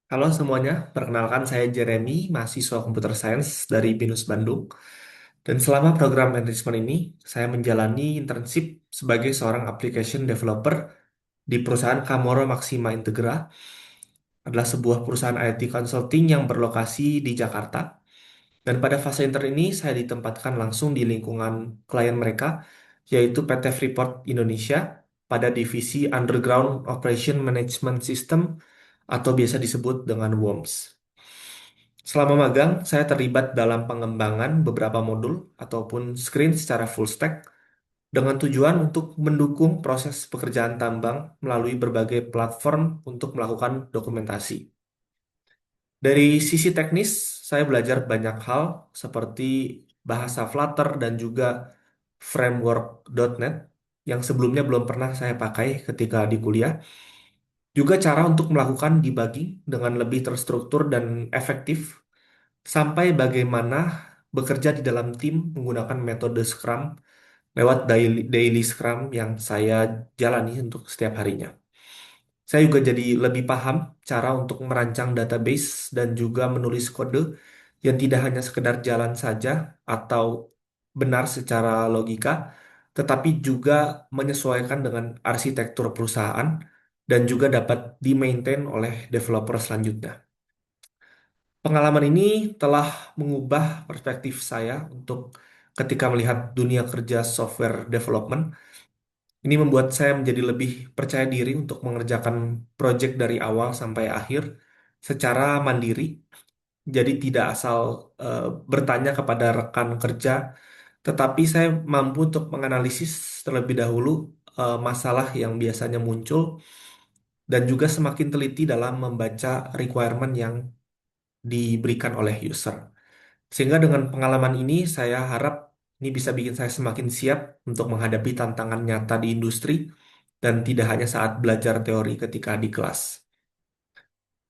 Halo semuanya, perkenalkan saya Jeremy, mahasiswa Computer Science dari BINUS Bandung. Dan selama program enrichment ini, saya menjalani internship sebagai seorang application developer di perusahaan Camoro Maxima Integra, adalah sebuah perusahaan IT consulting yang berlokasi di Jakarta. Dan pada fase intern ini, saya ditempatkan langsung di lingkungan klien mereka, yaitu PT Freeport Indonesia, pada divisi Underground Operation Management System atau biasa disebut dengan WOMS. Selama magang, saya terlibat dalam pengembangan beberapa modul ataupun screen secara full stack dengan tujuan untuk mendukung proses pekerjaan tambang melalui berbagai platform untuk melakukan dokumentasi. Dari sisi teknis, saya belajar banyak hal seperti bahasa Flutter dan juga framework .NET yang sebelumnya belum pernah saya pakai ketika di kuliah. Juga cara untuk melakukan debugging dengan lebih terstruktur dan efektif sampai bagaimana bekerja di dalam tim menggunakan metode Scrum lewat daily Scrum yang saya jalani untuk setiap harinya. Saya juga jadi lebih paham cara untuk merancang database dan juga menulis kode yang tidak hanya sekedar jalan saja atau benar secara logika, tetapi juga menyesuaikan dengan arsitektur perusahaan dan juga dapat di-maintain oleh developer selanjutnya. Pengalaman ini telah mengubah perspektif saya untuk ketika melihat dunia kerja software development. Ini membuat saya menjadi lebih percaya diri untuk mengerjakan proyek dari awal sampai akhir secara mandiri. Jadi tidak asal eh, bertanya kepada rekan kerja, tetapi saya mampu untuk menganalisis terlebih dahulu masalah yang biasanya muncul dan juga semakin teliti dalam membaca requirement yang diberikan oleh user. Sehingga dengan pengalaman ini, saya harap ini bisa bikin saya semakin siap untuk menghadapi tantangan nyata di industri dan tidak hanya saat belajar teori ketika di kelas.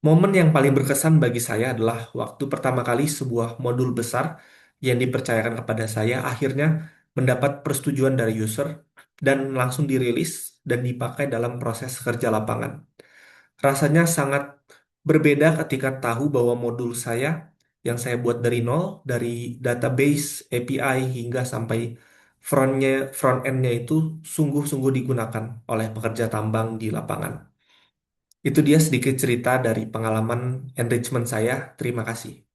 Momen yang paling berkesan bagi saya adalah waktu pertama kali sebuah modul besar yang dipercayakan kepada saya akhirnya mendapat persetujuan dari user dan langsung dirilis dan dipakai dalam proses kerja lapangan. Rasanya sangat berbeda ketika tahu bahwa modul saya yang saya buat dari nol, dari database, API hingga sampai front end-nya itu sungguh-sungguh digunakan oleh pekerja tambang di lapangan. Itu dia sedikit cerita dari pengalaman enrichment saya. Terima kasih.